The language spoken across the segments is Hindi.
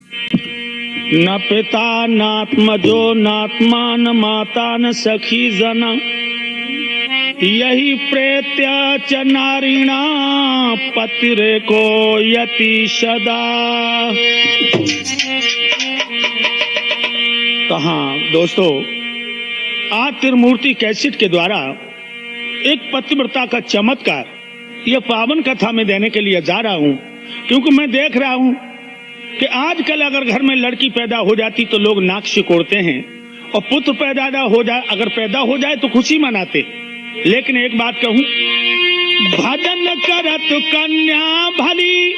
न पिता नात्मजो नात्मा न माता न सखी जना, यही प्रेत्य च नारीणा पतिरेको यति सदा। कहा दोस्तों, आज त्रिमूर्ति कैसेट के द्वारा एक पतिव्रता का चमत्कार यह पावन कथा में देने के लिए जा रहा हूं, क्योंकि मैं देख रहा हूं कि आजकल अगर घर में लड़की पैदा हो जाती तो लोग नाक सिकोड़ते हैं, और पुत्र अगर पैदा हो जाए तो खुशी मनाते। लेकिन एक बात कहूं, भजन करत कन्या भली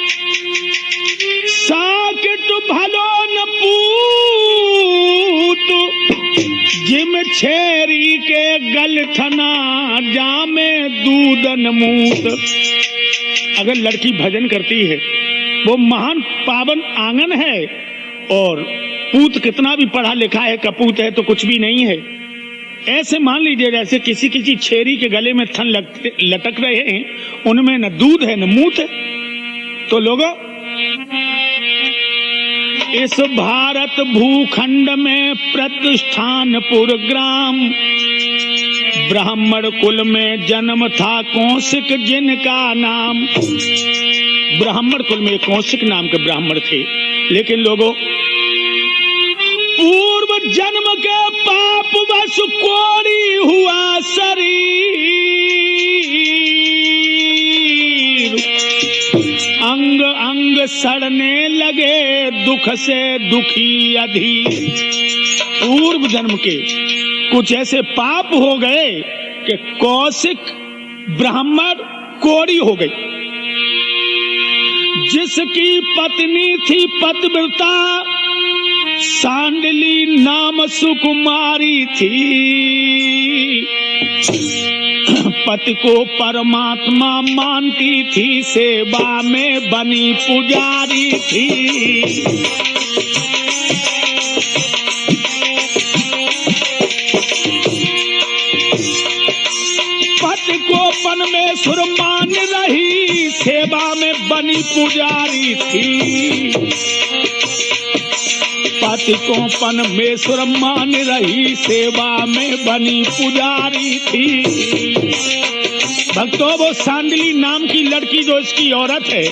साकिट भलो न पूत, जिम छेरी के गलथना जामे दूधन मूत। अगर लड़की भजन करती है, वो महान पावन आंगन है, और पूत कितना भी पढ़ा लिखा है, कपूत है तो कुछ भी नहीं है। ऐसे मान लीजिए जैसे किसी छेरी के गले में थन लटक रहे हैं, उनमें न दूध है न मूत है। तो लोगों, इस भारत भूखंड में प्रतिष्ठानपुर ग्राम ब्राह्मण कुल में जन्म था कौशिक, जिनका नाम। ब्राह्मण कुल में कौशिक नाम के ब्राह्मण थे। लेकिन लोगों, पूर्व जन्म के पाप वश कोड़ी हुआ शरीर, अंग अंग सड़ने लगे दुख से दुखी अधीर। पूर्व जन्म के कुछ ऐसे पाप हो गए कि कौशिक ब्राह्मण कोड़ी हो गई। जिसकी पत्नी थी पतिव्रता, सांडली नाम सुकुमारी थी, पति को परमात्मा मानती थी, सेवा में बनी पुजारी थी। पति को परमेश्वर मान रही, सेवा में बनी पुजारी थी। पति को परमेश्वर मान रही, सेवा में बनी पुजारी थी। भक्तों, वो सांडली नाम की लड़की जो इसकी औरत है,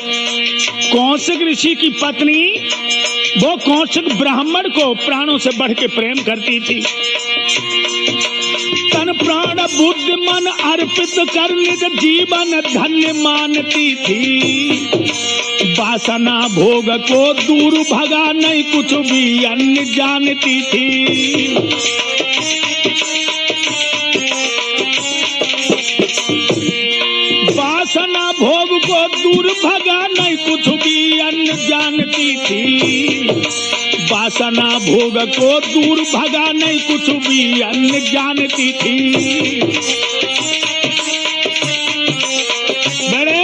कौशिक ऋषि की पत्नी, वो कौशिक ब्राह्मण को प्राणों से बढ़ के प्रेम करती थी। तन प्राण बुद्धि मन अर्पित कर निज जीवन धन्य मानती थी। वासना भोग को दूर भगा नहीं कुछ भी अन्य जानती थी। वासना भोग को दूर भगा नहीं कुछ भी अन्य जानती थी। वासना भोग को दूर भगा नहीं कुछ भी अन्य जानती थी। बड़े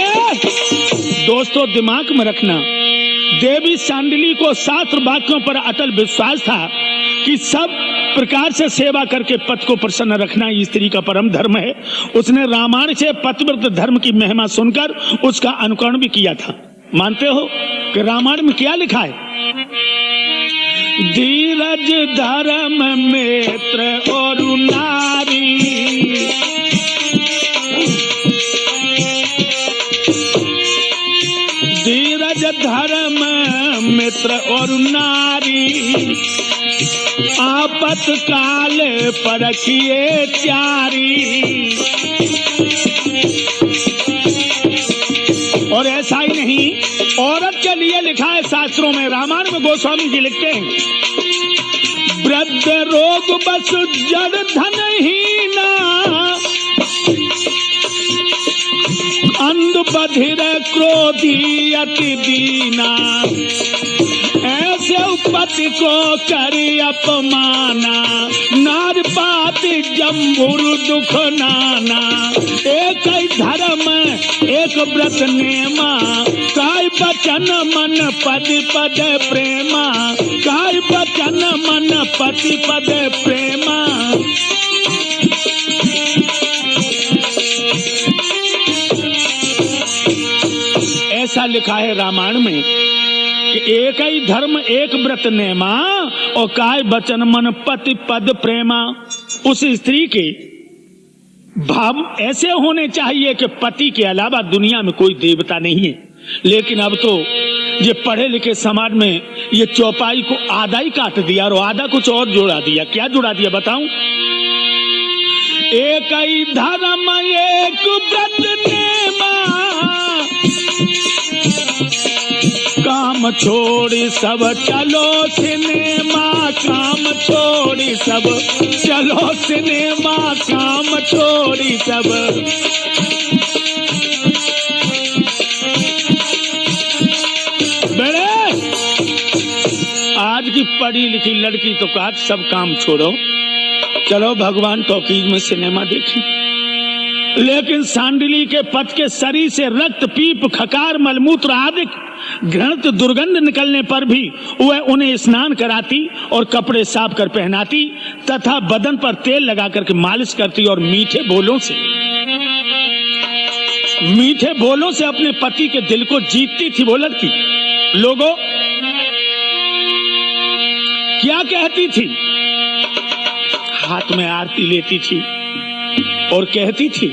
दोस्तों, दिमाग में रखना, देवी सांडली को शास्त्र वाक्यों पर अटल विश्वास था कि सब प्रकार से सेवा करके पति को प्रसन्न रखना स्त्री का परम धर्म है। उसने रामायण से पतिव्रत धर्म की महिमा सुनकर उसका अनुकरण भी किया था। मानते हो कि रामायण में क्या लिखा है? धीरज धर्म मित्र और नारी, धीरज धर्म मित्र और नारी, आपत काल परखिए त्यारी। और ऐसा ही नहीं, औरत के लिए लिखा है शास्त्रों में। रामायण में गोस्वामी जी लिखते हैं, वृद्ध रोग बस जड़ धनहीना, अंध बधिर क्रोधी अति दीना, ऐसे पति को करे अपमाना, नार पाति जम्बुर दुख नाना। एक धर्म एक व्रत नेमा, काय बचन मन पति पद प्रेमा, काय बचन मन पति पद प्रेमा। ऐसा लिखा है रामायण में। कि एक ही धर्म एक व्रत नेमा और काय बचन मन पति पद प्रेमा। उस स्त्री के भाव ऐसे होने चाहिए कि पति के अलावा दुनिया में कोई देवता नहीं है। लेकिन अब तो ये पढ़े लिखे समाज में ये चौपाई को आधा ही काट दिया और आधा कुछ और जोड़ा दिया। क्या जोड़ा दिया बताऊं? एक ही धर्म एक व्रत नेमा, काम छोड़ी सब चलो सिनेमा, काम छोड़ी सब चलो सिनेमा, काम छोड़ी सब। बेड़े आज की पढ़ी लिखी लड़की तो कहा सब काम छोड़ो, चलो भगवान टॉकीज में सिनेमा देखी। लेकिन सांडिली के पथ के शरीर से रक्त पीप खकार मलमूत्र आदि घृणित दुर्गंध निकलने पर भी वह उन्हें स्नान कराती और कपड़े साफ कर पहनाती तथा बदन पर तेल लगा करके मालिश करती और मीठे बोलों से अपने पति के दिल को जीतती थी। वो लड़की लोगों क्या कहती थी? हाथ में आरती लेती थी और कहती थी,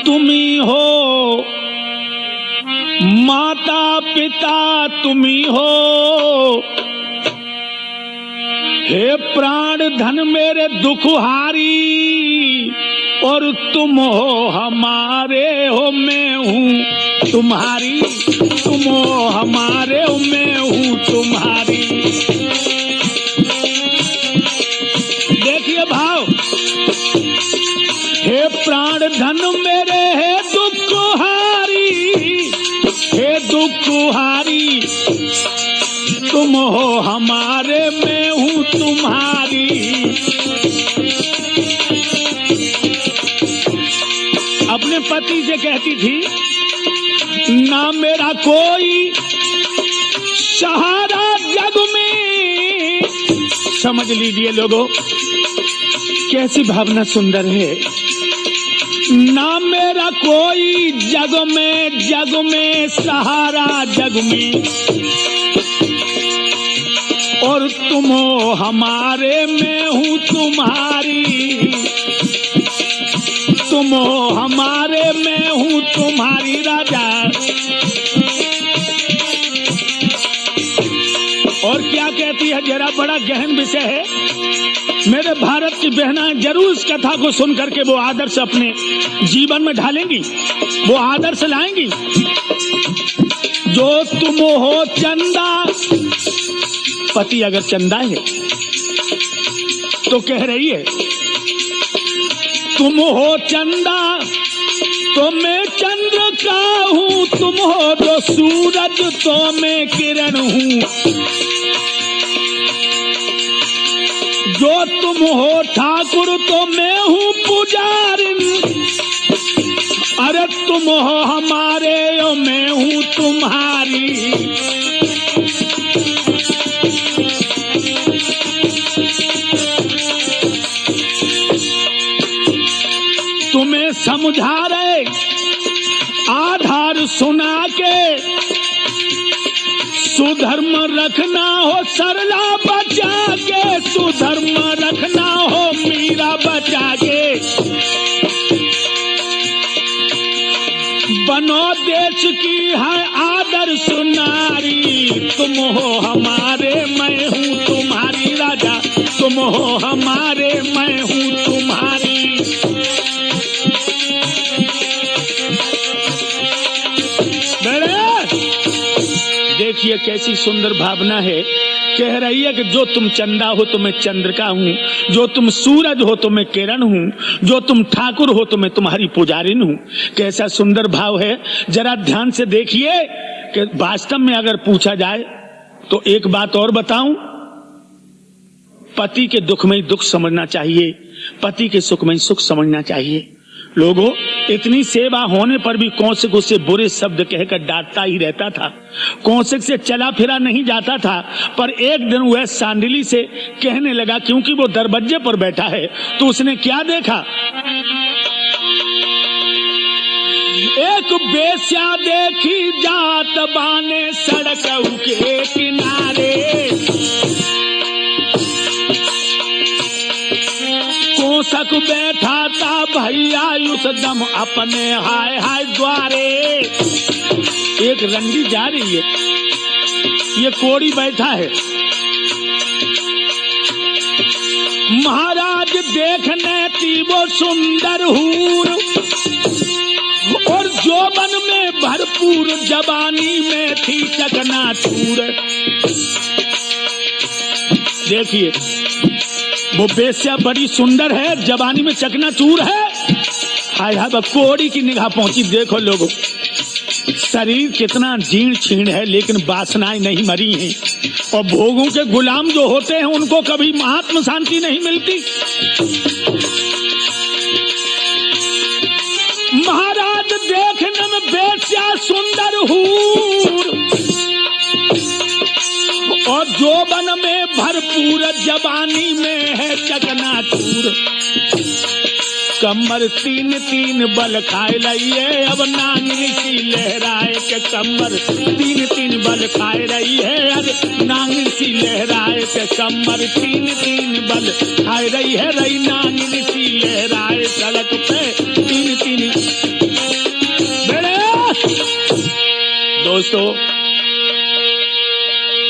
तुम्ही हो माता पिता, तुम्ही हो हे प्राण धन मेरे दुखहारी, और तुम हो हमारे हो मैं हूँ तुम्हारी, तुम हो हमारे हो मैं हूँ तुम्हारी। देखिए भाव, हे प्राण धन मेरे हे दुखहारी, हे दुखहारी, तुम हो हमारे मैं हूँ तुम्हारी। अपने पति से कहती थी, ना मेरा कोई सहारा जग में। समझ लीजिए लोगों कैसी भावना सुंदर है। ना मेरा कोई जग में सहारा जग में, और तुम हो हमारे मैं हूँ तुम्हारी, तुम हो हमारे मैं हूँ तुम्हारी। राजा और क्या कहती है जरा, बड़ा गहन विषय है। मेरे भारत की बहना जरूर इस कथा को सुन करके वो आदर्श अपने जीवन में ढालेंगी, वो आदर्श लाएंगी। जो तुम हो चंदा, पति अगर चंदा है तो कह रही है, तुम हो चंदा तो मैं चंद्र का हूँ, तुम हो जो सूरज तो मैं किरण हूँ। जो तुम हो ठाकुर तो मैं हूँ पुजारी, अरे तुम हो हमारे और मैं हूँ तुम्हारी। तुम्हें समझा रहे आधार सुना के, सुधर्म रखना हो सरला बचा के, सुधर्म रखना हो मीरा बचा के। बनो देश की है आदर्श नारी, तुम हो हमारे मैं हूँ तुम्हारी। राजा तुम हो हमारे मैं हूँ तुम्हारी। देखिए कैसी सुंदर भावना है। कह रही है कि जो तुम चंदा हो तो मैं चंद्र का हूँ, जो तुम सूरज हो तो मैं किरण हूँ, जो तुम ठाकुर हो तो मैं तुम्हारी पुजारिन हूँ। कैसा सुंदर भाव है। जरा ध्यान से देखिए कि वास्तव में अगर पूछा जाए तो एक बात और बताऊं, पति के दुख में दुख समझना चाहिए, पति के सुख में सुख समझना चाहिए। लोगों इतनी सेवा होने पर भी कौशिक उससे बुरे शब्द कहकर डांटता ही रहता था। कौशिक से चला फिरा नहीं जाता था। पर एक दिन वह सांडिली से कहने लगा, क्योंकि वो दरवाजे पर बैठा है, तो उसने क्या देखा, एक बेस्या देखी जात बाने सड़क के किनारे, कोसक बैठा था भैया उस दम अपने हाय हाय द्वारे। एक रंडी जा रही है, ये कोड़ी बैठा है। महाराज देखने थी वो सुंदर हूर, और जोबन में भरपूर जवानी में थी चकनाचूर। देखिए वो बेस्या बड़ी सुंदर है, जवानी में चकनाचूर है। हाय हाय कोड़ी की निगाह पहुंची। देखो लोगों, शरीर कितना जीर्ण छीर्ण है, लेकिन वासनाएं नहीं मरी हैं। और भोगों के गुलाम जो होते हैं उनको कभी महात्म शांति नहीं मिलती। महाराज देखने में बेस्या सुंदर हूर, और जोबन में भरपूर जवानी में है चकनाचूर। कमर तीन तीन बल खाए लइए, अब नांगनी सी लहराए के कमर तीन तीन बल खाए रही है। अब नांगनी सी लहराए के कमर तीन तीन बल खाए रही है। रही नांगनी सी लहराए सड़क पे तीन तीन। दोस्तों,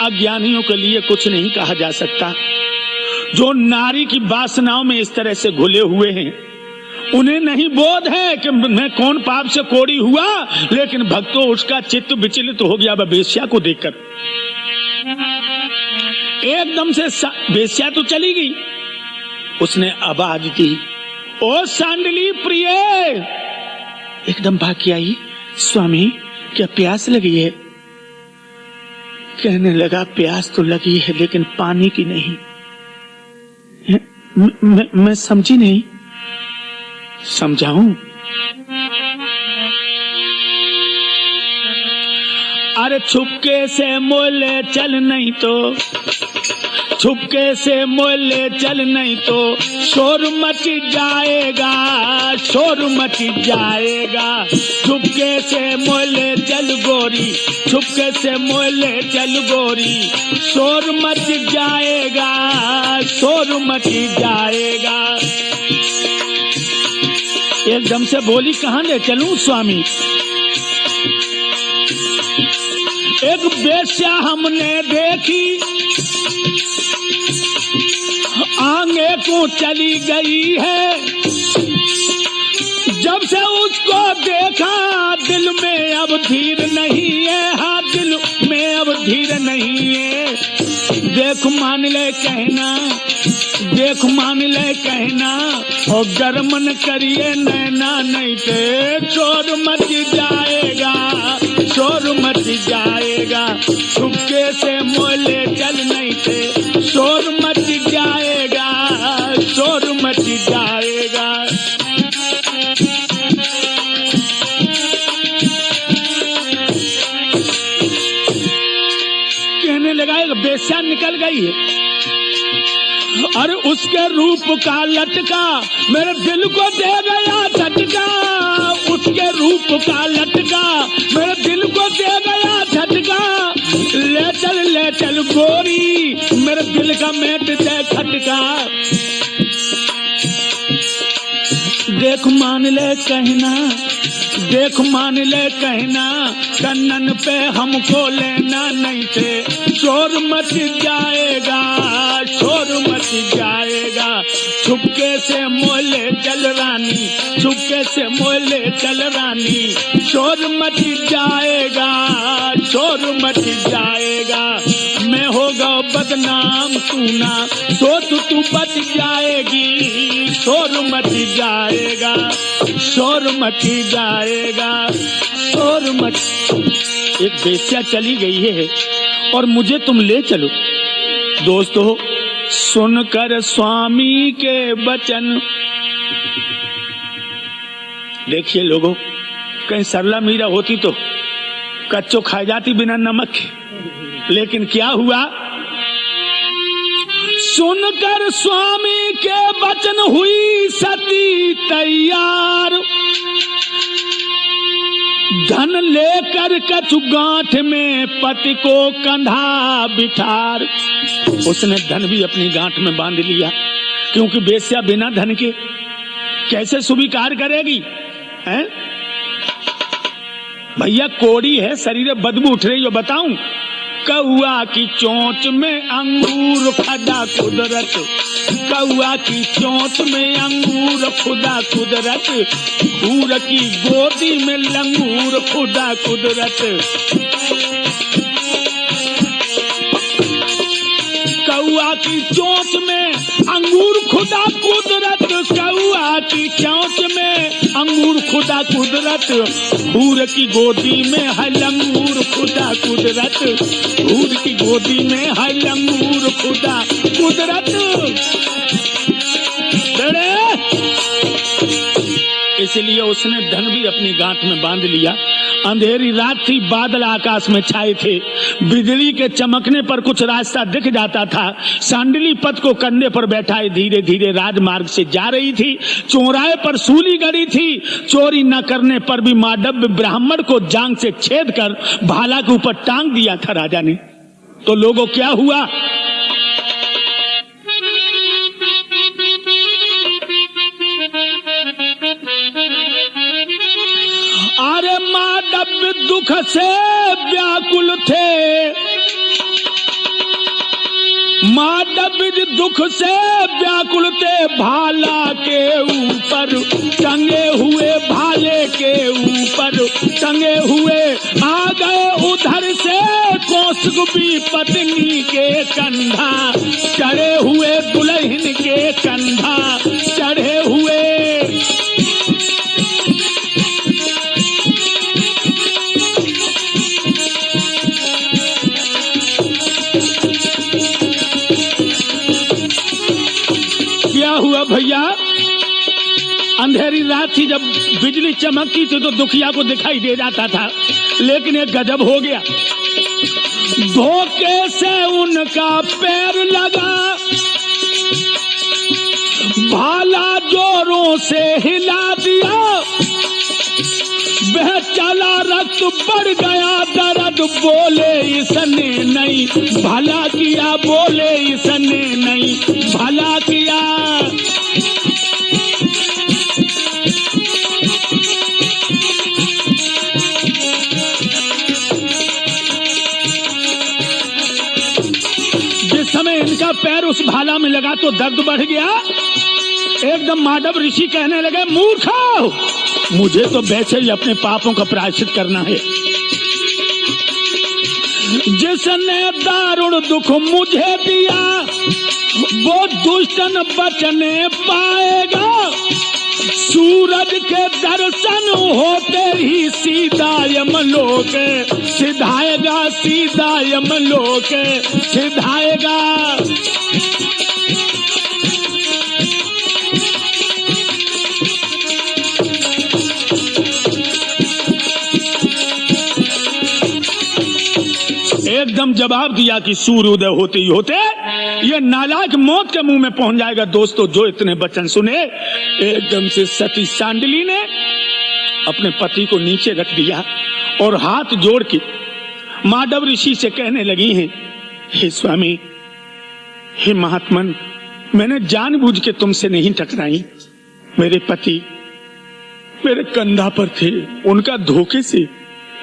अज्ञानियों के लिए कुछ नहीं कहा जा सकता। जो नारी की वासनाओं में इस तरह से घुले हुए हैं, उन्हें नहीं बोध है कि मैं कौन पाप से कोड़ी हुआ, लेकिन भक्तों उसका चित्त विचलित हो गया बेश्या को देखकर। एकदम से बेश्या तो चली गई, उसने आवाज दी, ओ सांडली प्रिय। एकदम भाग के आई, स्वामी क्या प्यास लगी है? कहने लगा प्यास तो लगी है लेकिन पानी की नहीं। मैं समझी नहीं, समझाऊं? अरे छुपके से मोले चल नहीं तो, छुपके से मोले चल नहीं तो शोर मच जाएगा, शोर मच जाएगा। छुपके से मोले चल गोरी, छुपके से मोले चल गोरी, शोर मच जाएगा, शोर मच जाएगा। एकदम से बोली, कहां ले चलूं स्वामी? एक बेश्या हमने देखी, आगे को चली गई है। जब से उसको देखा दिल में अब धीर नहीं है, हाँ दिल में अब धीर नहीं है। देख मान ले कहना, देख मान ले कहना, और गरमन करिए नैना नहीं ते शोर मच जाएगा, शोर मच जाएगा। छुपके से मोले चल नहीं थे शोर मच जाएगा, शोर मच जाएगा। कहने लगा एक बेश्या निकल गई है, और उसके रूप का लटका मेरे दिल को दे गया झटका। उसके रूप का लटका मेरे दिल को दे गया झटका। ले चल गोरी, मेरे दिल का मेट दे खटका। देख मान ले कहना, देख मान ले कहना, कन्नन पे हमको लेना नहीं थे शोर मच जाएगा, शोर मच जाएगा। छुपके से मोले चल रानी, छुपके से मोले चल रानी, शोर मच जाएगा, शोर मच जाएगा। मैं होगा बदनाम तू ना सोच तू बच जाएगी, शोर मच जाएगा, शोर मच जाएगा, शोर मच। एक बेश्या चली गई है और मुझे तुम ले चलो। दोस्तों, सुनकर स्वामी के वचन, देखिए लोगों, कहीं सरला मीरा होती तो कच्चो खा जाती बिना नमक के, लेकिन क्या हुआ? सुनकर स्वामी के वचन हुई सती तैयार। धन लेकर कछु गांठ में पति को कंधा बिठार। उसने धन भी अपनी गांठ में बांध लिया, क्योंकि वेश्या बिना धन के कैसे स्वीकार करेगी? हैं? भैया कोड़ी है, शरीर में बदबू उठ रही हो, बताऊं? कौआ की चोंच में अंगूर खदा कुदरत, कौआ की चोंच में अंगूर खुदा कुदरत, हूर की गोदी में लंगूर खुदा कुदरत। कौआ की चोंच में अंगूर खुदा कुदरत, कौआ की चोंच में अंगूर खुदा कुदरत, हूर की गोदी में है लंगूर खुदा कुदरत, हूर की गोदी में है लंगूर खुदा कुदरत। इसलिए उसने धन भी अपनी गांठ में बांध लिया। अंधेरी रात थी, बादल आकाश में छाए थे, बिजली के चमकने पर कुछ रास्ता दिख जाता था। सांडली पथ को कंधे पर बैठाए धीरे धीरे राजमार्ग से जा रही थी। चौराहे पर सूली गड़ी थी। चोरी न करने पर भी माडव्य ब्राह्मण को जांग से छेद कर भाला के ऊपर टांग दिया था राजा ने। तो लोगों क्या हुआ? अरे माडव्य दुख से व्याकुल थे, माडव्य दुख से व्याकुल थे, भाला के ऊपर टंगे हुए, भाले के ऊपर टंगे हुए। आ गए उधर से कौशुकी पत्नी के कंधा, चढ़े हुए दुल्हन के कंधा चढ़े हुए। हुआ भैया, अंधेरी रात थी, जब बिजली चमकती थी तो दुखिया को दिखाई दे जाता था, लेकिन एक गजब हो गया। धोखे से उनका पैर लगा, भाला जोरों से हिला दिया, वह चला रक्त बढ़ गया, दर्द बोले इसने नहीं भला किया, बोले इसने नहीं भला किया। जिस समय इनका पैर उस भाला में लगा तो दर्द बढ़ गया। एकदम माधव ऋषि कहने लगे, मूर्खो, मुझे तो वैसे ही अपने पापों का प्रायश्चित करना है। जिसने दारुण दुख मुझे दिया वो दुष्टन बचने पाएगा। सूरज के दर्शन होते ही सीधा यमलोक सिधाएगा, सीधा यमलोक सिधाएगा। एकदम जवाब दिया कि सूर्योदय होते ही होते ये नालायक मौत के मुंह में पहुंच जाएगा। दोस्तों, जो इतने वचन सुने, एकदम से सती सांडली ने अपने पति को नीचे रख दिया और हाथ जोड़ के माधव ऋषि से कहने लगी हैं, हे स्वामी, हे महात्मन, मैंने जानबूझ के तुमसे नहीं टकराई। मेरे पति मेरे कंधा पर थे, उनका धोखे से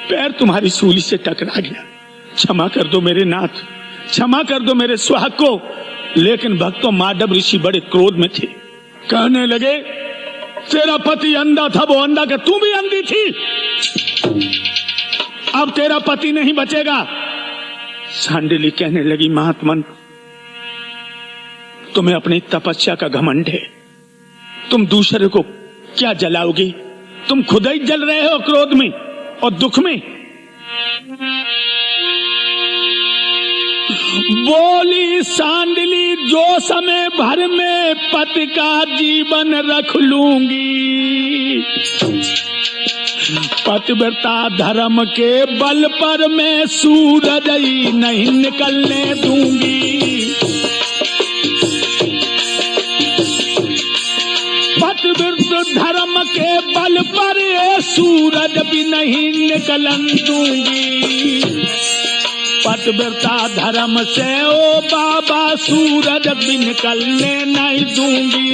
पैर तुम्हारी सूली से टकरा गया। क्षमा कर दो मेरे नाथ, क्षमा कर दो मेरे सुहाग को। लेकिन भक्तों, माधव ऋषि बड़े क्रोध में थे। कहने लगे, तेरा पति अंधा था, वो अंधा का तू भी अंधी थी, अब तेरा पति नहीं बचेगा। सांडली कहने लगी, महात्मन, तुम्हें अपनी तपस्या का घमंड है, तुम दूसरे को क्या जलाओगी? तुम खुद ही जल रहे हो क्रोध में और दुख में। बोली सांडली, जो समय भर में पति का जीवन रख लूंगी, पतिव्रता धर्म के बल पर मैं सूरज ही नहीं निकलने दूंगी। पतिव्रत धर्म के बल पर ये सूरज भी नहीं निकलन दूंगी, पतिव्रता धर्म से ओ बाबा सूरज भी निकलने नहीं दूंगी।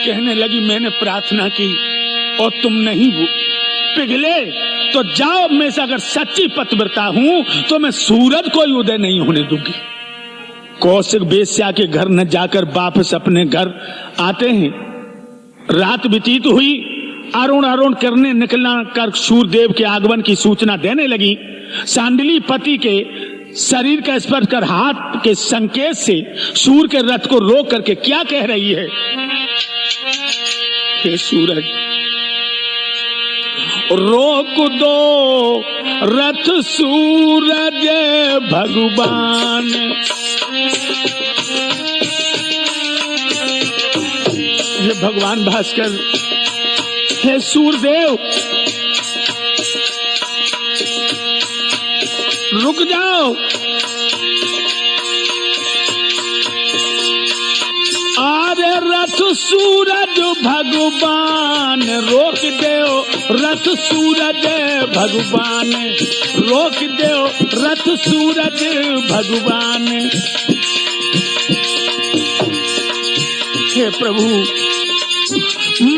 कहने लगी मैंने प्रार्थना की और तुम नहीं पिघले, तो जाओ मैं से अगर सच्ची पतिव्रता हूं तो मैं सूरज को ही उदय नहीं होने दूंगी। कौशिक वेश्या के घर न जाकर वापस अपने घर आते हैं। रात व्यतीत हुई, अरुण अरुण करने निकलना कर सूर्यदेव के आगमन की सूचना देने लगी। सांडली पति के शरीर का स्पर्श कर हाथ के संकेत से सूर्य के रथ को रोक करके क्या कह रही है, हे सूरज रोक दो रथ सूरज भगवान, हे भगवान भास्कर, हे सूर्यदेव रुक जाओ, आरे रथ सूरज भगवान रोक दो, रथ सूरज भगवान रोक दो, रथ सूरज भगवान। हे प्रभु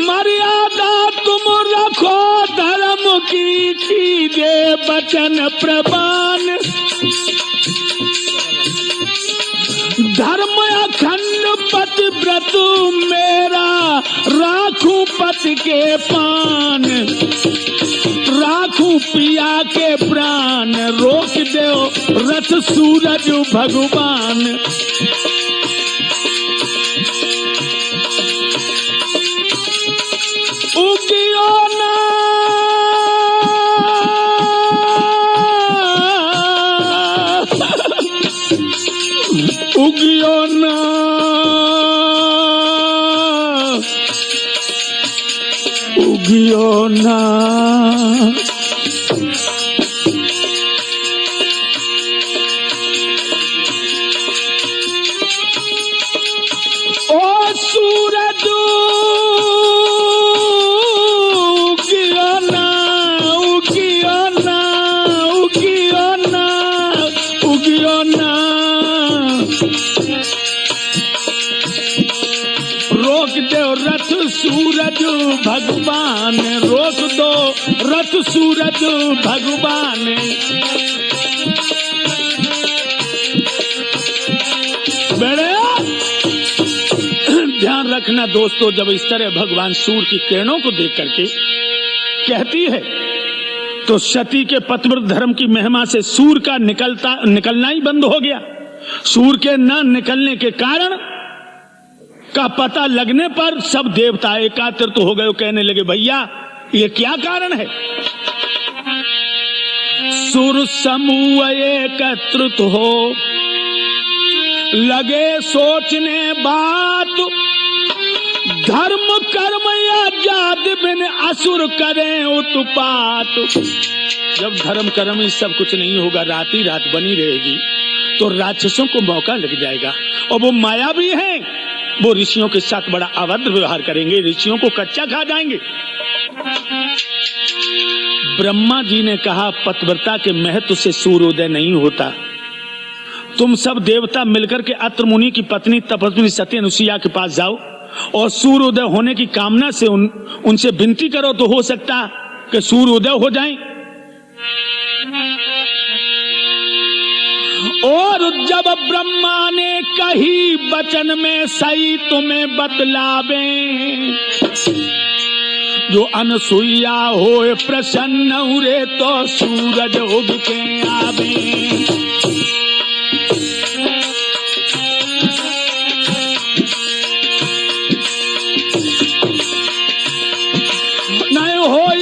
मर्यादा तुम रखो धर्म की, कीजिए वचन प्रमाण, धर्म अखंड पतिव्रत मेरा राखूं पति के पान, राखूं पिया के प्राण, रोक दो रथ सूरज भगवान। उगियो ना उगियो ना, उगियो ना, ओ सूरज उगियो ना, उगियो ना, उगियो ना, उगियो ना, रोक दो रथ सूरज भगवान, रोक दो रथ सूरज भगवान। बड़े ध्यान रखना दोस्तों, जब इस तरह भगवान सूर्य की किरणों को देख करके कहती है तो सती के पतिव्रत धर्म की महिमा से सूर्य का निकलना ही बंद हो गया। सूर्य के न निकलने के कारण का पता लगने पर सब देवता एकत्रित हो गए, कहने लगे भैया ये क्या कारण है। सुर समूह एकत्रित हो लगे सोचने बात, धर्म कर्म या जाति बिन असुर करें उत्पात। जब धर्म कर्म ही सब कुछ नहीं होगा, रात ही रात बनी रहेगी, तो राक्षसों को मौका लग जाएगा। और वो माया भी है, वो ऋषियों के साथ बड़ा अभद्र व्यवहार करेंगे, ऋषियों को कच्चा खा जाएंगे। ब्रह्मा जी ने कहा पतिव्रता के महत्व से सूर्योदय नहीं होता। तुम सब देवता मिलकर के अत्र मुनि की पत्नी तपस्विनी सती अनुसुईया के पास जाओ और सूर्योदय होने की कामना से उनसे विनती करो, तो हो सकता कि सूर्योदय हो जाए। और जब ब्रह्मा ने कही वचन में सही तुम्हें बतलावे, जो अनसुईया होए प्रसन्न उरे तो सूरज उग के आवे।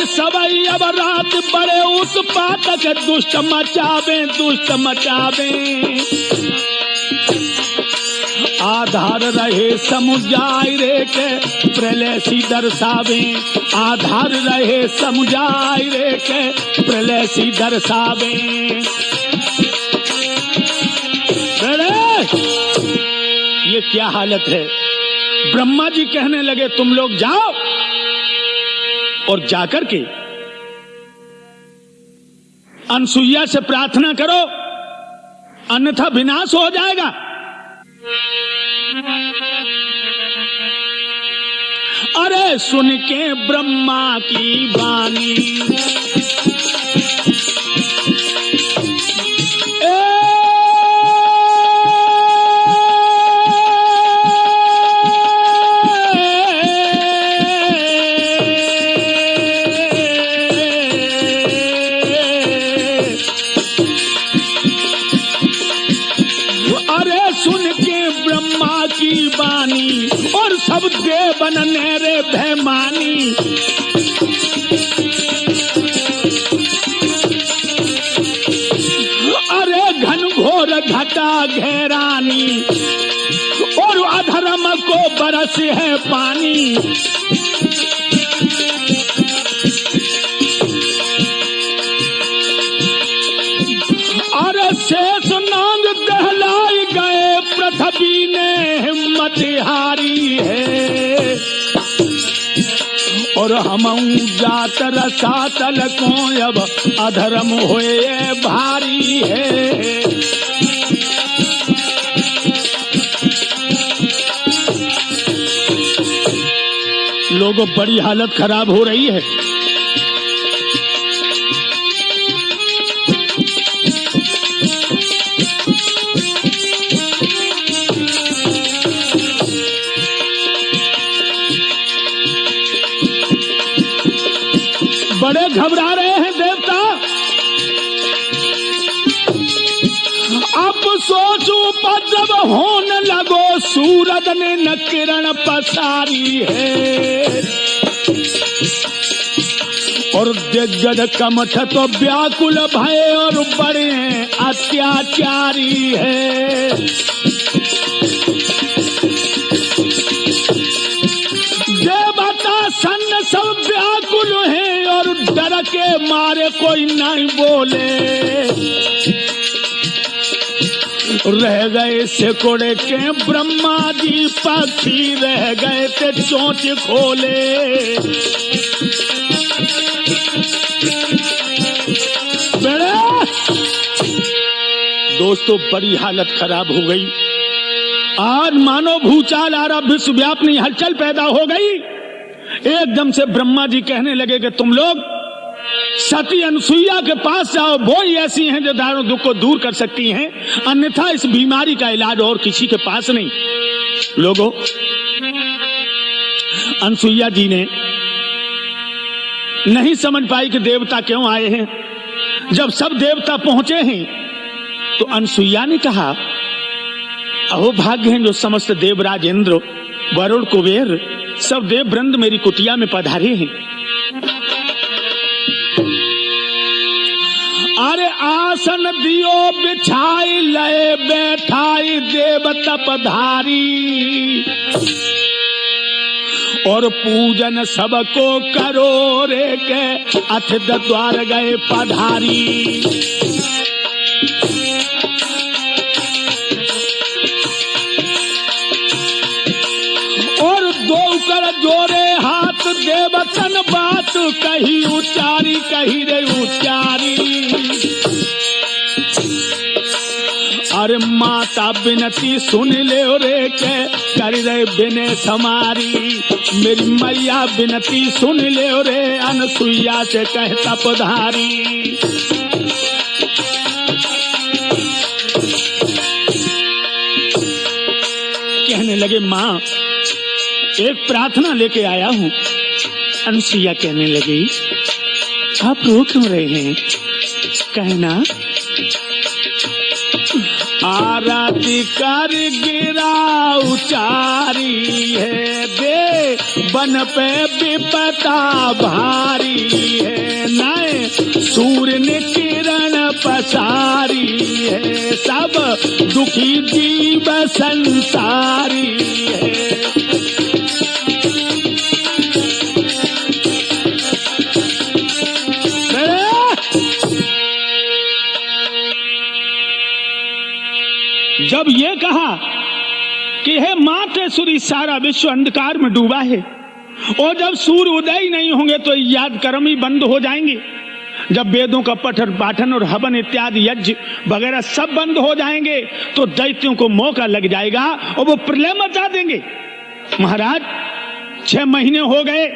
सबई अब रात बड़े उत्पातक दुष्ट मचावे, दुष्ट मचावे। आधार रहे समुझाई रे के प्रलय सी दर्शावे, आधार रहे समुझाई रे के प्रलय सी दर्शावे। ये क्या हालत है। ब्रह्मा जी कहने लगे तुम लोग जाओ और जाकर के अनसुईया से प्रार्थना करो, अन्यथा विनाश हो जाएगा। अरे सुन के ब्रह्मा की वाणी और सब देवन नेरे भयमानी। अरे घन घोर घटा घेरानी और अधर्म को बरस है पानी। अरे शेष नांग दहलाई गए पृथ्वी ने हिम्मत हारी है। और हम जात रसातल को अब अधर्म होए भारी है। लोगों बड़ी हालत खराब हो रही है। बड़े घबरा रहे हैं देवता। अब सोचू जब होने लगो सूरज ने न किरण पसारी है। और दिग्गज कमठ तो व्याकुल भय और बड़े अत्याचारी है। देवता सन्न सब व्याकुल है और डर के मारे कोई नहीं बोले। रह गए सिकोड़े के ब्रह्मा जी पक्षी, रह गए थे चोंच खोले। दोस्तों बड़ी हालत खराब हो गई। आज मानो भूचाल आ रहा, विश्वव्यापी हलचल पैदा हो गई। एकदम से ब्रह्मा जी कहने लगे कि तुम लोग सती अनसुईया के पास जाओ, वो ही ऐसी हैं जो दारुण दुख को दूर कर सकती हैं, अन्यथा इस बीमारी का इलाज और किसी के पास नहीं। लोगों, अनसुईया जी ने नहीं समझ पाई कि देवता क्यों आए हैं। जब सब देवता पहुंचे हैं तो अनसुईया ने कहा, अहो भाग्य हैं जो समस्त देवराज इंद्र, वरुण, कुबेर सब देव वृंद मेरी कुटिया में पधारे हैं। अरे आसन दियो बिछाई, लय बैठाई देव तपधारी। और पूजन सबको करो रे के अथित द्वार गए पधारी। और दो कर जोरे हाथ देवतन बात कही उचारी, कही रे उचारी। अरे माता बिनती सुन ले रे के कर रे बिने समारी। मेरी मैया बिनती सुन ले रे अनसुईया से कहता पधारी। कहने लगे माँ एक प्रार्थना लेके आया हूँ। अनसुईया कहने लगी आप रो क्यों रहे हैं, कहना। आरती कर गिरा उचारी है, दे बन पे विपता भारी है। नए सूर्य ने किरण पसारी है, सब दुखी जीव संसारी है। जब ये कहा कि हे मातेश्वरी, सारा विश्व अंधकार में डूबा है और जब सूर्य उदय ही नहीं होंगे तो याद कर्म ही बंद हो जाएंगे। जब वेदों का पठन पाठन और हवन इत्यादि यज्ञ वगैरह सब बंद हो जाएंगे तो दैत्यों को मौका लग जाएगा और वो प्रलय मचा देंगे। महाराज 6 महीने हो गए,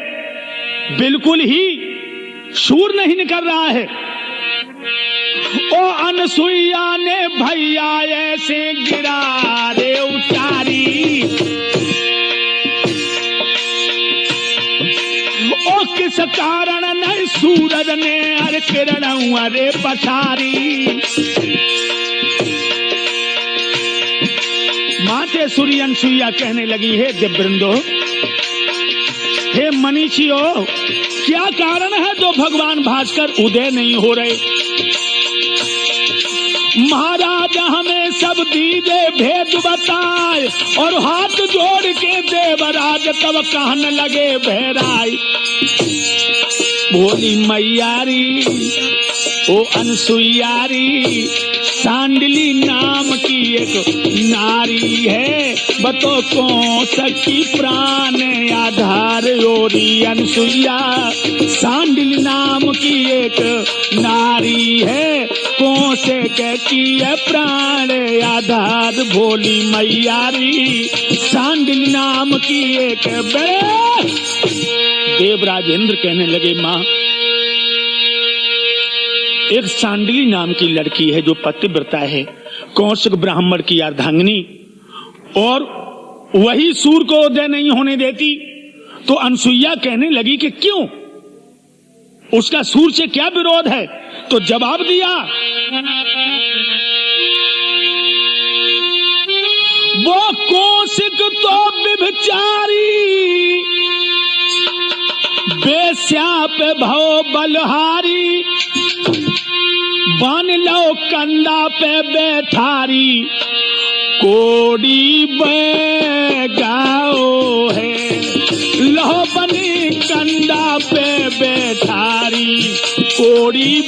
बिल्कुल ही सूर्य नहीं निकल रहा है। ओ अनसुईया ने भैया ऐसे गिरा रे उचारी, ओ किस कारण नहीं सूरज ने हर किरण अरे पछारी। माते सूर्य अनसुईया कहने लगी, हे देववृंदो, हे मनीषियों, क्या कारण है जो भगवान भास्कर उदय नहीं हो रहे? महाराज हमें सब दीदे भेद बताए और हाथ जोड़ के देवराज तब कहने लगे बहराई। बोली मैयारी ओ अनसुईयारी, सांडली नाम की एक नारी है, बतो कौन सकी प्राण आधार ओरी। अनसुईया सांडली नाम की एक नारी है, कौन से की है प्राण आधार। भोली मैयारी सांडली नाम की एक देवराज इंद्र कहने लगे, माँ एक सांडली नाम की लड़की है जो पतिव्रता है, कौशिक ब्राह्मण की अर्धांगिनी, और वही सूर्य को उदय नहीं होने देती। तो अनसुईया कहने लगी कि क्यों, उसका सूर्य से क्या विरोध है? तो जवाब दिया, वो कौशिक तो व्यभिचारी, बेस्या पे भव बलहारी, बन लो कंधा पे बैठारी, कोड़ी गाओ है, लो बनी कंधा पे बैठारी, कोड़ी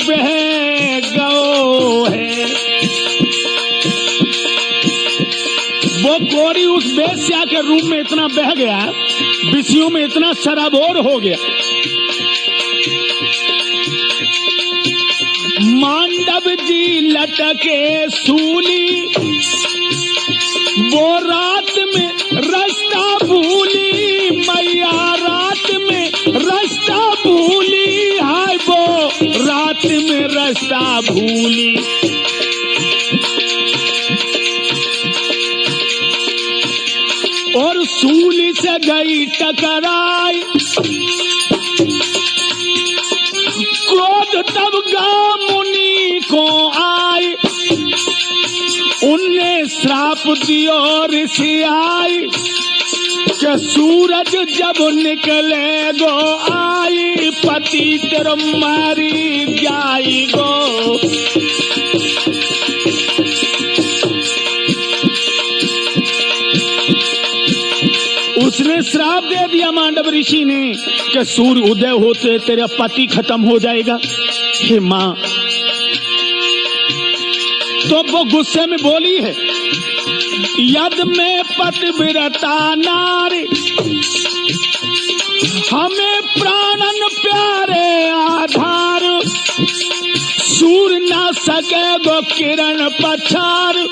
गाओ है। वो कोड़ी उस बेस्या के रूप में इतना बह गया, विषयों में इतना सराबोर हो गया। मांडव जी लटके सूली, वो रात में रास्ता भूली, मैया रात में रास्ता भूली, हाय वो रात में रास्ता भूली। और सूली से गई टकराई, क्रोध तब गा मुनि को आई, उनने श्राप दियो ऋषि आई, कि सूरज जब निकले गो आई, पति तेरो मारी जाई गो। उसने श्राप दे दिया मांडव ऋषि ने कि सूर्य उदय होते तेरा पति खत्म हो जाएगा। हे मां, तो वो गुस्से में बोली है, यद में पतिव्रता नारी, हमें प्राणन प्यारे आधार, सूर्य न सके गो किरण पछार,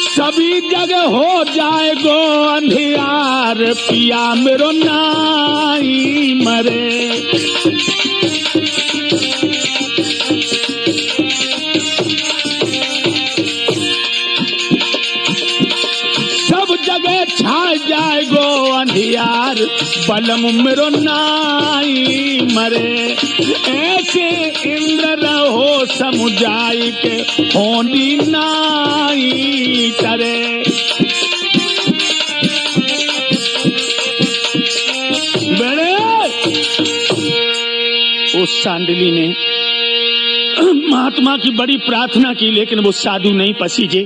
सभी जगह हो जाए गो अंधियार, पिया मेरो नाई मरे। सब जगह छा जाए गो अंधियार, बलम मेरो नाई मरे। ऐसे इंद्र रहो समुझाई के, होनी नाई करे। बड़े उस सांडली ने महात्मा की बड़ी प्रार्थना की, लेकिन वो साधु नहीं पसीजे,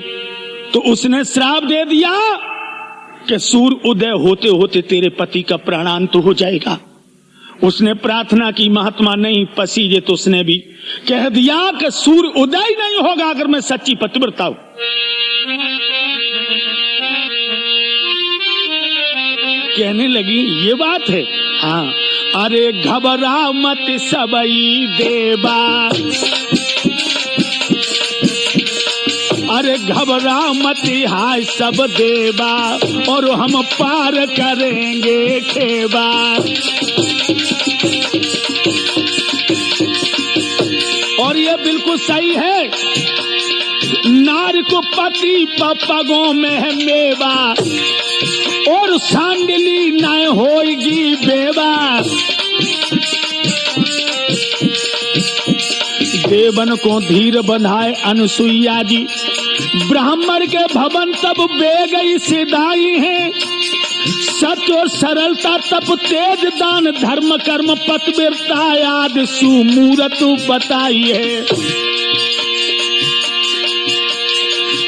तो उसने श्राप दे दिया कि सूर्य उदय होते होते तेरे पति का प्राणांत हो जाएगा। उसने प्रार्थना की, महात्मा नहीं पसीजे, तो उसने भी कह दिया कि सूर्य उदय नहीं होगा अगर मैं सच्ची पतिव्रता हूं। कहने लगी ये बात है। हाँ, अरे घबरा मत सबई देवा, अरे घबरा मत हाय सब देवा, और हम पार करेंगे खेबा। और ये बिल्कुल सही है, नार को पति पगों में है मेवा, और सांडली न होगी बेवा। देवन को धीर बंधाए अनुसुईया जी, ब्राह्मण के भवन तब बे गई सिदाई है। सत्य और सरलता तप तेज दान धर्म कर्म पतिव्रता आदि सुमूरत बताई है।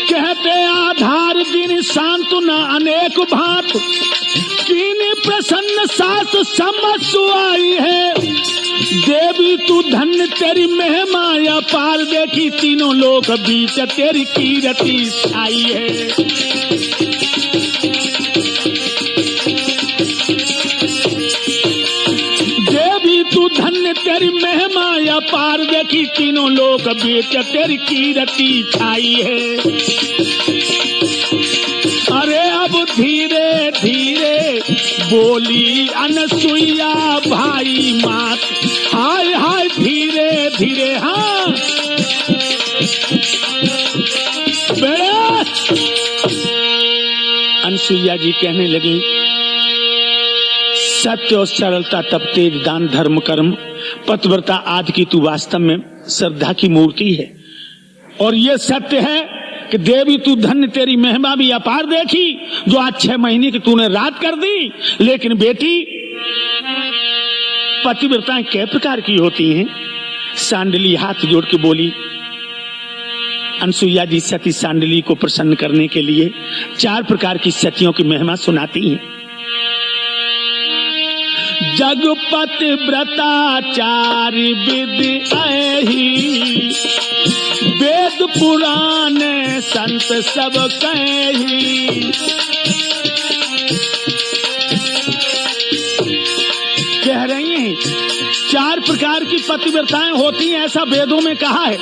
कहते आधार दिन सांत्वना अनेक भांत, कीनी प्रसन्न सास समझ सुआई है। देवी तू धन्य तेरी महिमा अपार, देखी तीनों लोक बीच तेरी कीर्ति छाई है। देवी तू धन्य तेरी महिमा अपार, देखी तीनों लोक बीच तेरी कीर्ति छाई है। अरे अब धीरे धीरे बोली अनसुईया भाई मात, हाय हाय धीरे धीरे। हाँ बेड़े, अनसुईया जी कहने लगी सत्य और सरलता तप तेज दान धर्म कर्म पतिव्रता आदि की तू वास्तव में श्रद्धा की मूर्ति है। और ये सत्य है कि देवी तू धन्य तेरी महिमा भी अपार, देखी जो आज 6 महीने की तूने रात कर दी। लेकिन बेटी पतिव्रताएं कै प्रकार की होती हैं? सांडली हाथ जोड़ के बोली। अनसुईया जी सती सांडली को प्रसन्न करने के लिए 4 प्रकार की सतियों की महिमा सुनाती हैं। जगपति व्रताचार्य विधि ऐही, वेद पुराण संत सब कही। कह रही हैं 4 प्रकार की पतिव्रताएं होती हैं, ऐसा वेदों में कहा है।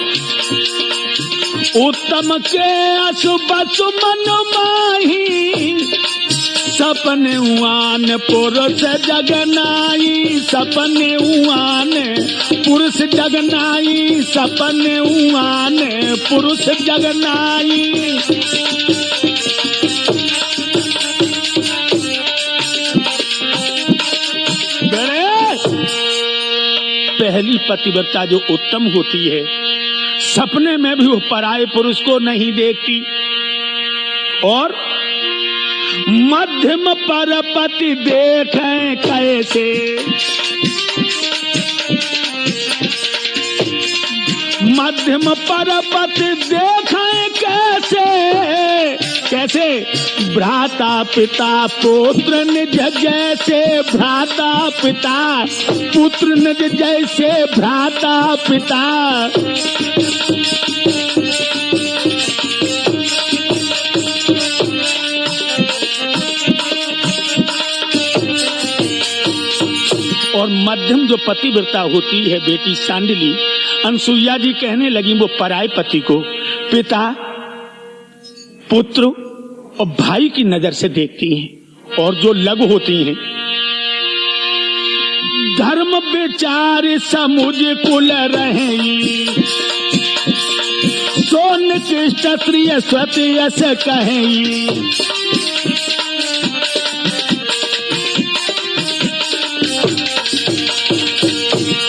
उत्तम के अशुभ सुमन माही, सपने उआन पुरुष जगनाई। सपने उआन पुरुष जगनाई, सपने उआन पुरुष जगनाई। पहली पतिव्रता जो उत्तम होती है, सपने में भी वो पराये पुरुष को नहीं देखती। और मध्यम परपति देखें कैसे, मध्यम परपति देखें कैसे। कैसे? भ्राता पिता पुत्र निज जैसे, भ्राता पिता पुत्र निज जैसे, भ्राता पिता। और मध्यम जो पतिव्रता होती है बेटी सांडली, अनसुईया जी कहने लगी वो पराये पति को पिता पुत्र और भाई की नजर से देखती हैं। और जो लघु होती हैं, धर्म विचार समुझ कुल रहे, सोन कृष्ण श्रिय स्वत यस कहे।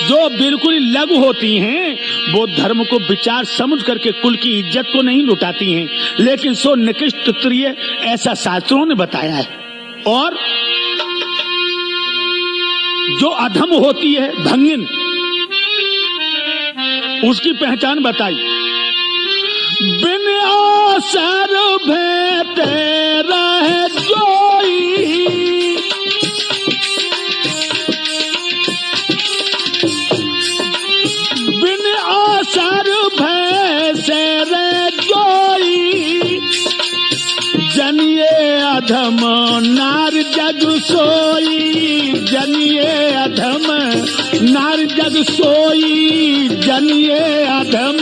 जो बिल्कुल लघु होती हैं वो धर्म को विचार समझ करके कुल की इज्जत को नहीं लुटाती हैं, लेकिन सो निकृष्ट प्रिय ऐसा शास्त्रों ने बताया है। और जो अधम होती है भंगिन, उसकी पहचान बताई। बिन अवसर भेटे रहे जोई, बिन अवसर भैसे रे जोई। जनिए अधम नार जग जग सोई जनिए अधम, नार जग सोई जनिए अधम।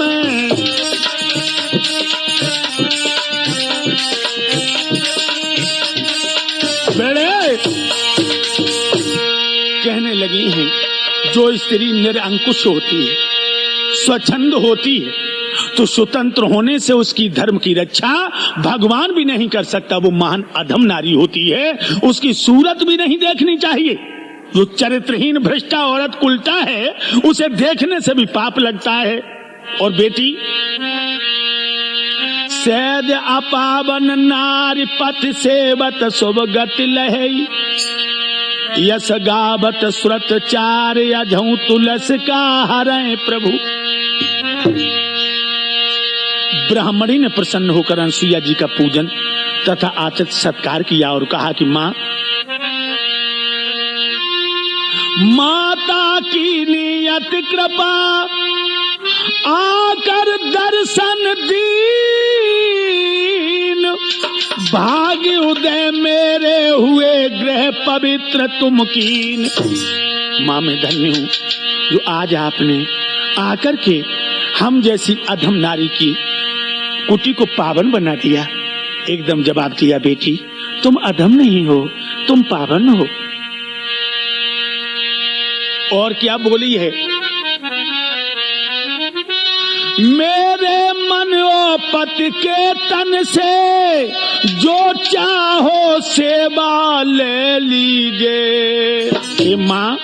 बेड़े कहने लगी हैं, जो स्त्री निरंकुश होती है, स्वच्छंद होती है, तो स्वतंत्र होने से उसकी धर्म की रक्षा भगवान भी नहीं कर सकता। वो महान अधम नारी होती है, उसकी सूरत भी नहीं देखनी चाहिए। जो चरित्रहीन भ्रष्टा औरत उल्टा है, उसे देखने से भी पाप लगता है। और बेटी, सैद अपावन नारी पथ सेवत शुभ गति लहई, यस गावत सुरत चार अझऊ तुलस का हरें प्रभु। ब्राह्मणी ने प्रसन्न होकर अनसुईया जी का पूजन तथा आतिथ्य सत्कार किया और कहा कि माँ, माता की नियत कृपा आकर दर्शन दीन, भाग्य उदय मेरे हुए ग्रह पवित्र तुम कीन। माँ मैं धन्य हूँ जो आज आपने आकर के हम जैसी अधम नारी की कुटी को पावन बना दिया। एकदम जवाब दिया, बेटी तुम अधम नहीं हो, तुम पावन हो। और क्या बोली है, मेरे मन ओ पति के तन से जो चाहो सेवा ले लीजिए। हे माँ,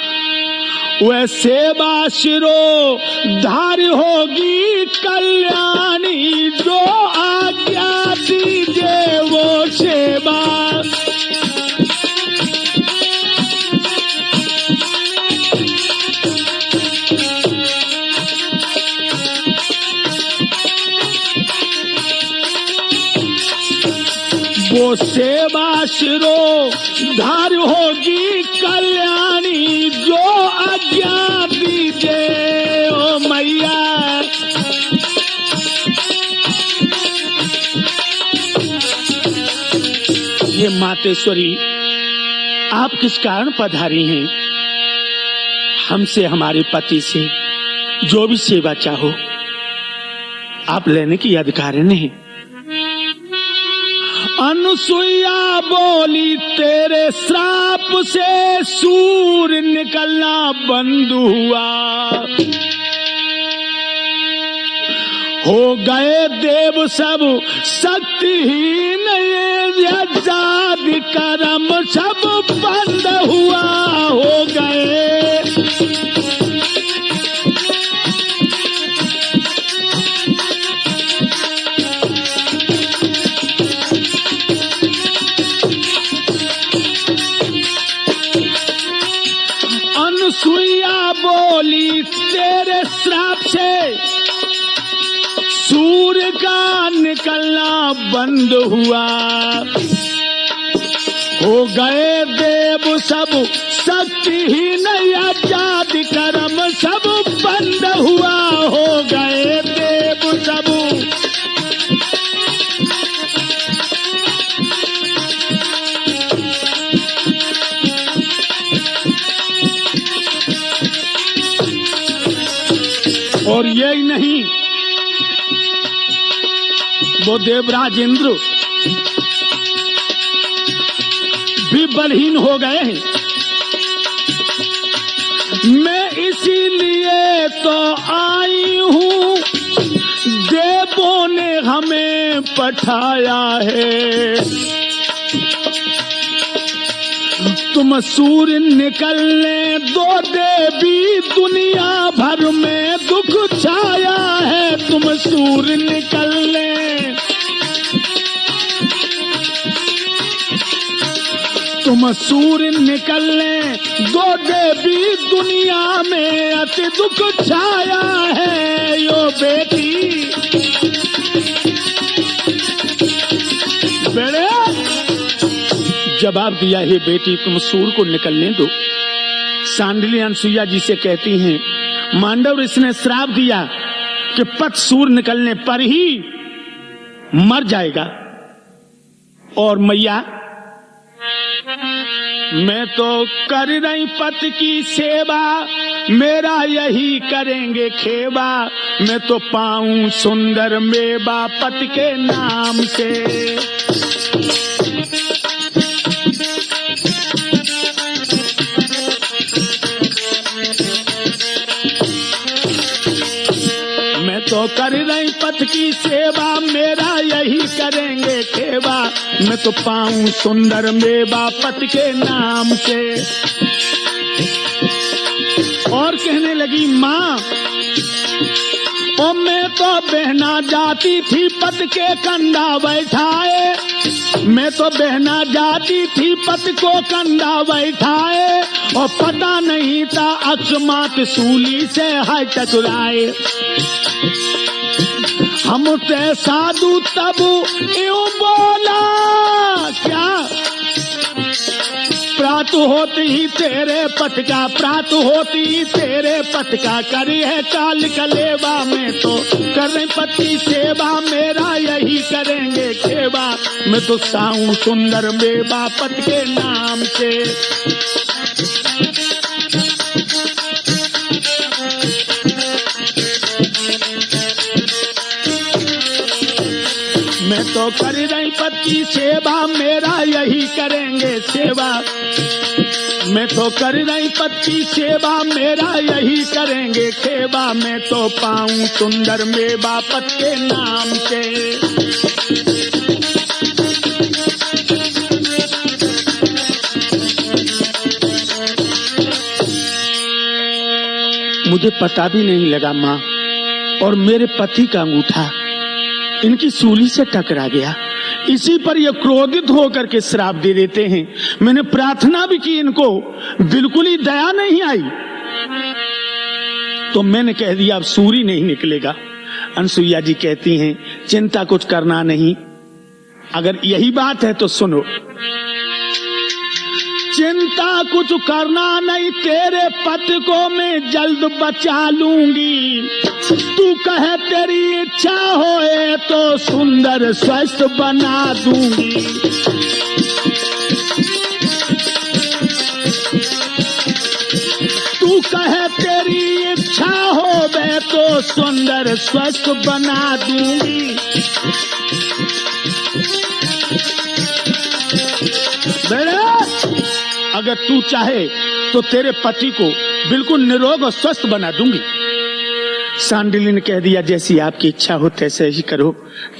वह सेवा शिरो धार होगी कल्याणी, जो आज्ञा दीजिए वो सेवा। वो सेवा शिरो धार होगी कल्याणी, जो आज्ञा दीजिए ओ मैया। ये मातेश्वरी, आप किस कारण पधारी हैं? हमसे, हमारे पति से जो भी सेवा चाहो आप लेने की अधिकारी नहीं। अनुसुईया बोली, तेरे श्राप से सूर निकलना बंद हुआ, हो गए देव सब शक्तिहीन, ये जाति कर्म सब बंद हुआ, हो गए। अनुसुईया बोली, तेरे श्राप से सूर्य का निकलना बंद हुआ, हो गए देव सब शक्तिहीन, जाति कर्म सब बंद हुआ, हो गए देव सब। और यही नहीं, वो देवराज इंद्र भी बलहीन हो गए हैं। मैं इसीलिए तो आई हूँ, देवों ने हमें पठाया है। तुम सूर्य निकलने दो देवी, दुनिया भर में दुख छाया है। तुम सूर्य निकलने, तुम सूर्य निकलने दो देवी, दुनिया में अति दुख छाया है। यो बेटी बेड़े जवाब दिया, हे बेटी तुम सूर्य को निकलने दो। सांडिली अनसुईया जी से कहती हैं, मांडव ऋषि ने श्राप दिया कि पथ सूर्य निकलने पर ही मर जाएगा। और मैया मैं तो कर रही पत की सेवा, मेरा यही करेंगे खेवा। मैं तो पाऊं सुंदर मेवा पत के नाम से। मैं तो कर रही पथ की सेवा, मेरा यही करेंगे खेवा। मैं तो पाऊं सुंदर मेवा पथ के नाम से। और कहने लगी माँ, ओ मैं तो बहना जाती थी पत के कंधा बैठाए। मैं तो बहना जाती थी पत को कंधा बैठाए, और पता नहीं था अकस्मात सूली से है टकराए। हमसे साधु तब यूं बोला, क्या प्रात होती ही तेरे पथ का, प्रात होती ही तेरे पथ का करी है काल कलेवा। में तो कर रहे पति सेवा, मेरा यही करेंगे खेवा। मैं तो साऊं सुंदर मेवा पथ के नाम से। मैं तो कर रही पति सेवा, मेरा यही करेंगे सेवा। मैं तो कर रही पति सेवा, मेरा यही करेंगे खेवा। मैं तो पाऊं सुंदर मेवा पत के नाम से। मुझे पता भी नहीं लगा माँ, और मेरे पति का अंगूठा इनकी सूली से टकरा गया। इसी पर ये क्रोधित होकर के श्राप दे देते हैं। मैंने प्रार्थना भी की, इनको बिल्कुल ही दया नहीं आई, तो मैंने कह दिया अब सूरी नहीं निकलेगा। अनसुईया जी कहती हैं चिंता कुछ करना नहीं। अगर यही बात है तो सुनो, चिंता कुछ करना नहीं, तेरे पति को मैं जल्द बचा लूंगी। तू कहे तेरी इच्छा होए तो सुंदर स्वस्थ बना दूंगी। तू कहे तेरी इच्छा होवे तो सुंदर स्वस्थ बना दूंगी। बेटा, अगर तू चाहे तो तेरे पति को बिल्कुल निरोग और स्वस्थ बना दूंगी। सांडिली ने कह दिया जैसी आपकी इच्छा हो तैसे ही करो।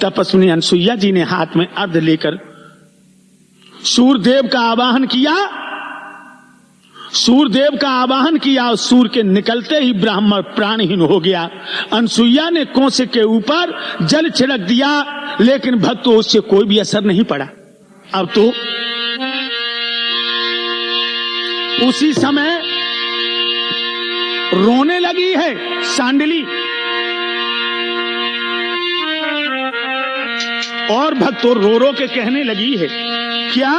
तपस्विनी अनसुईया जी ने हाथ में अर्घ लेकर सूर्यदेव का आवाहन किया। सूर्यदेव का आवाहन किया और सूर्य के निकलते ही ब्राह्मण प्राणहीन हो गया। अनसुईया ने कोसे के ऊपर जल छिड़क दिया, लेकिन भक्तों उससे कोई भी असर नहीं पड़ा। अब तो उसी समय रोने लगी है सांडिली, और भक्तों रो रो के कहने लगी है क्या,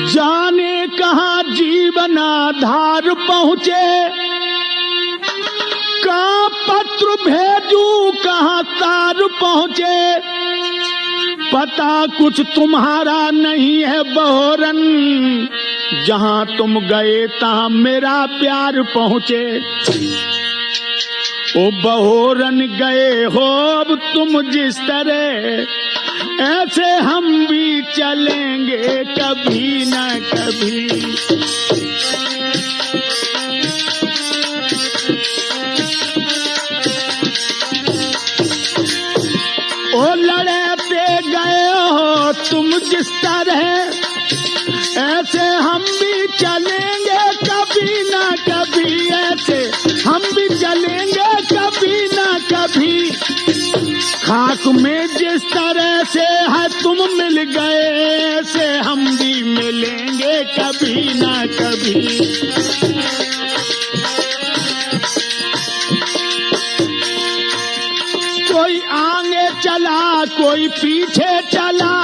जाने कहां जीवन आधार पहुंचे, कहां पत्र भेजू कहां तार पहुंचे। पता कुछ तुम्हारा नहीं है बहोरन, जहां तुम गए तहां मेरा प्यार पहुंचे। ओ बहोरन गए हो अब तुम जिस तरह, ऐसे हम भी चलेंगे कभी न कभी। ओ लड़ते गए हो तुम जिस तरह, ऐसे हम भी चलेंगे कभी ना कभी। ऐसे हम भी चलेंगे कभी ना कभी। खाक में जिस तरह से है तुम मिल गए, ऐसे हम भी मिलेंगे कभी ना कभी। कोई आगे चला कोई पीछे चला,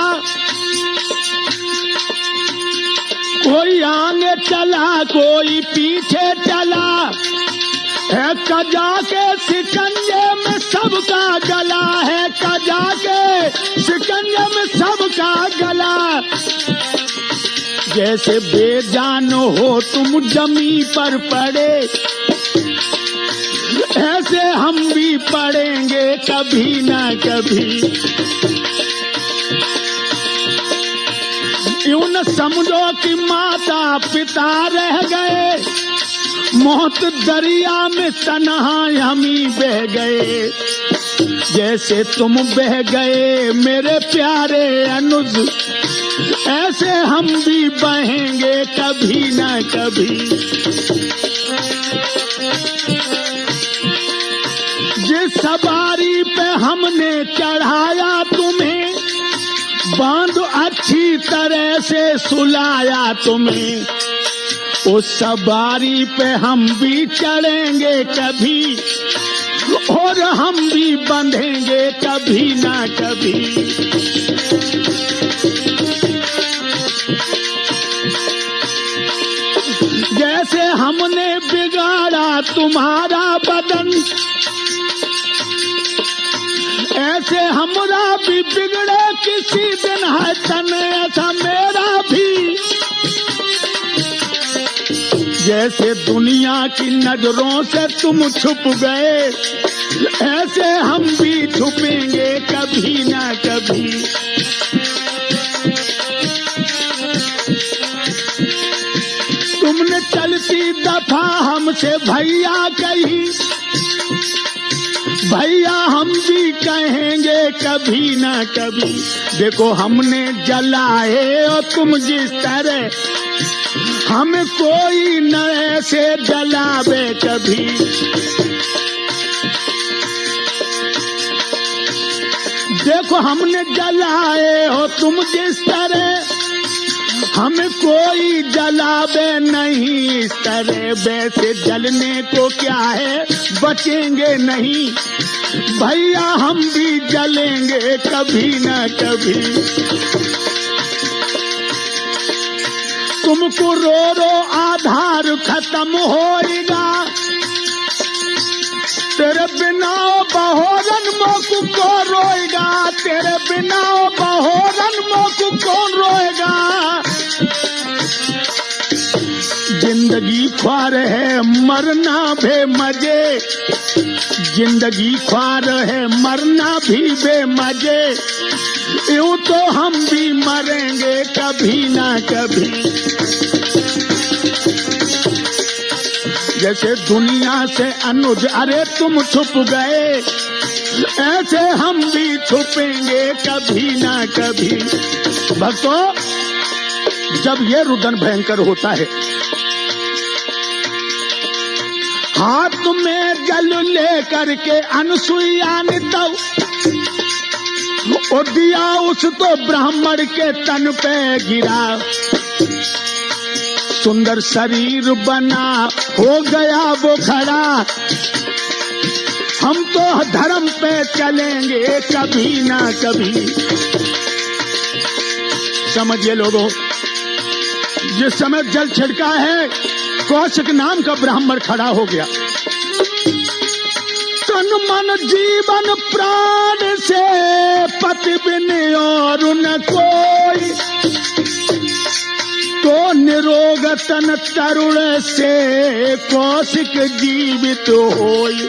कोई आगे चला कोई पीछे चला। है कजा के शिकंजे में सबका गला है, कजा के शिकंजे में सबका गला। जैसे बेजान हो तुम जमी पर पड़े, ऐसे हम भी पड़ेंगे कभी ना कभी। यूं न समझो कि माता पिता रह गए, मौत दरिया में तन्हा हम ही बह गए। जैसे तुम बह गए मेरे प्यारे अनुज, ऐसे हम भी बहेंगे कभी ना कभी। जिस सवारी पे हमने चढ़ाया तुम्हें, बांध अच्छी तरह से सुलाया तुम्हें, उस सवारी पे हम भी चढ़ेंगे कभी, और हम भी बंधेंगे कभी ना कभी। जैसे हमने बिगाड़ा तुम्हारा बदन, ऐसे हमरा भी बिगड़े किसी दिन है तन, ऐसा मेरा भी। जैसे दुनिया की नजरों से तुम छुप गए, ऐसे हम भी छुपेंगे कभी ना कभी। तुमने चलती दफा हमसे भैया कही, भैया हम भी कहेंगे कभी ना कभी। देखो हमने जलाए और तुम जिस तरह, हमें कोई न ऐसे जलावे कभी। देखो हमने जलाए हो तुम जिस तरह, हमें कोई जलावे नहीं इस तरह। वैसे जलने को क्या है, बचेंगे नहीं भैया, हम भी जलेंगे कभी न कभी। तुमको रो रो आधार खत्म होएगा, तेरे बिना बहोरन मोकू कौन रोएगा, तेरे बिना बहोरन मोकू कौन रोएगा। जिंदगी ख्वार है मरना बे मजे, जिंदगी ख्वार है मरना भी बे मजे। यूं तो हम भी मरेंगे कभी ना कभी। जैसे दुनिया से अनुज अरे तुम छुप गए, ऐसे हम भी छुपेंगे कभी ना कभी। भक्तों, जब ये रुदन भयंकर होता है, हाथ में जल लेकर के अनसुईया ने तब और दिया उस तो ब्राह्मण के तन पे गिरा। सुंदर शरीर बना हो गया वो खड़ा, हम तो धर्म पे चलेंगे कभी ना कभी। समझिए लोगों, जिस समय जल छिड़का है, कौशिक नाम का ब्राह्मण खड़ा हो गया। तन मन जीवन प्राण से पति बिन और न कोई, तो निरोग तन तरुण से कौशिक जीवित होई।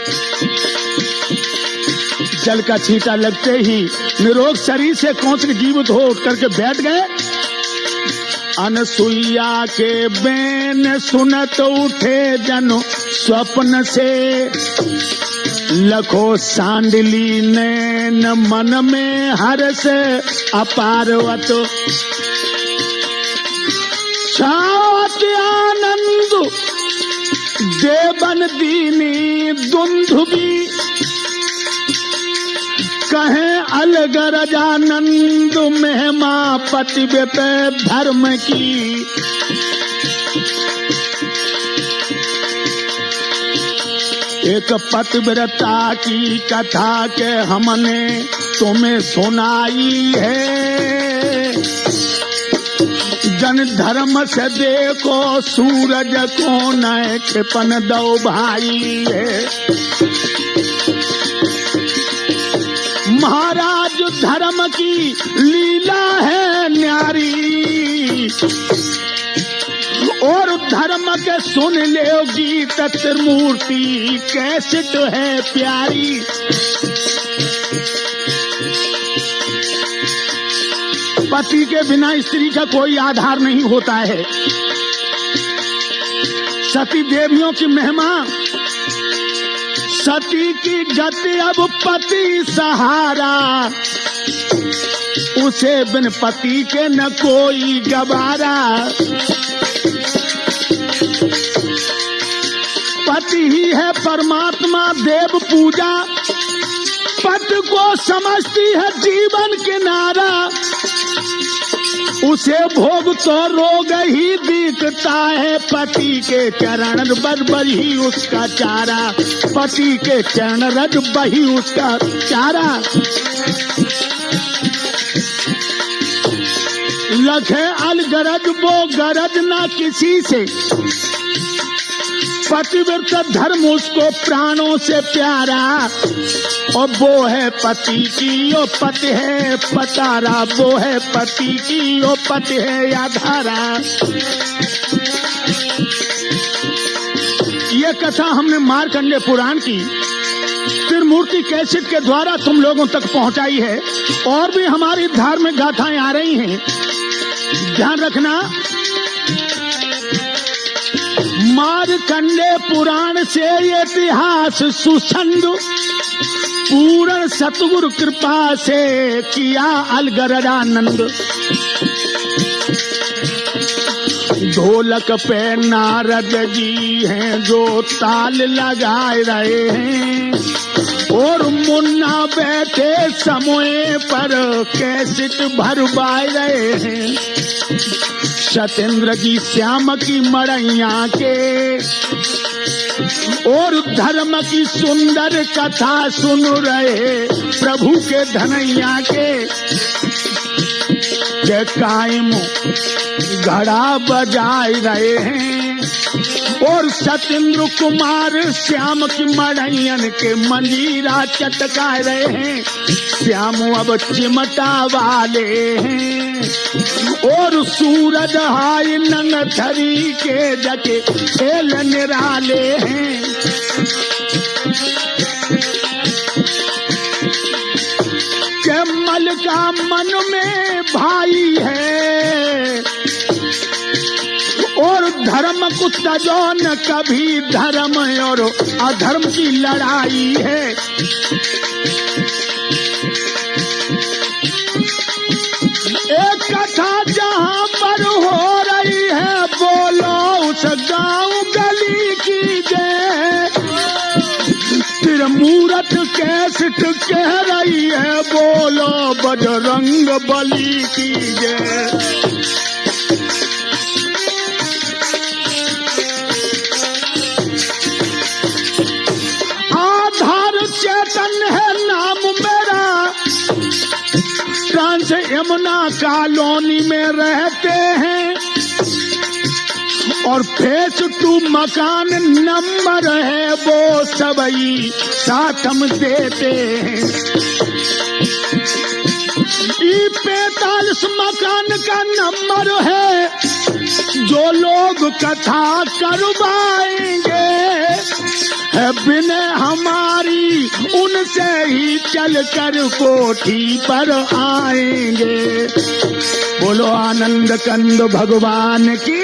जल का छींटा लगते ही निरोग शरीर से कौशिक जीवित हो उठ करके बैठ गए। अनसुईया के बैन सुनत उठे जनो स्वप्न से, लखो सांडली नैन मन में हर्ष अपारवत। छावत आनंद देवन दीनी दुंदुबी, कहे अलग रजानंद महिमा पति पे धर्म की। एक पतिव्रता की कथा के हमने तुम्हें सुनाई है, जन धर्म से देखो सूरज को न छिपन दो भाई है। महाराज धर्म की लीला है न्यारी, और धर्म के सुन ले गीत त्रिमूर्ति कैसेट है प्यारी। पति के बिना स्त्री का कोई आधार नहीं होता है। सती देवियों की महिमा, सती की गति अब पति सहारा, उसे बिन पति के न कोई गवारा। पति ही है परमात्मा देव पूजा, पति को समझती है जीवन किनारा, उसे भोग तो रोग ही दिखता है, पति के चरण बर ही उसका चारा, पति के चरण रज बही उसका चारा। लखे अलगरज वो गरज ना किसी से, पतिव्रत धर्म उसको प्राणों से प्यारा, और वो है पति की ओ पति है पतारा, वो है पति की ओ पति है आधारा। ये कथा हमने मार्कंडेय पुराण की त्रिमूर्ति कैसेट के द्वारा तुम लोगों तक पहुंचाई है, और भी हमारी धार्मिक गाथाएं आ रही हैं। ध्यान रखना, मार्कंडेय पुराण से इतिहास सुसंग पूर्ण सतगुरु कृपा से किया अलगरदानंद। ढोलक पे नारद जी हैं जो ताल लगाए रहे हैं, और मुन्ना बैठे समय पर कैसेट भरवाए रहे हैं। सतेंद्र जी श्याम की मड़ैया के और धर्म की सुंदर कथा सुन रहे प्रभु के धनैया के। जय कायम घड़ा बजाए रहे हैं, और सतेंद्र कुमार श्याम की मड़ैयन के मंजीरा चटका रहे हैं। श्याम अब चिमटा वाले हैं, और सूरज हाय नंगथरी के जके खेल निराले हैं। कमल का मन में भाई है, और धर्म को तजो न कभी, धर्म और अधर्म की लड़ाई है। एक कथा जहाँ पर हो रही है, बोलो उस गांव गली की जय। त्रिमूर्त कैसेट कह रही है, बोलो बजरंग बली की जय। आधार चेतन है नाम मेरा, ट्रांस यमुना कॉलोनी में रहते हैं, और फेस 2 मकान नंबर है, वो सबई साथ हम देते हैं। 45 मकान का नंबर है, जो लोग कथा करवाएंगे है बिना हमारी, उनसे ही चलकर कोठी पर आएंगे। बोलो आनंद कंद भगवान की।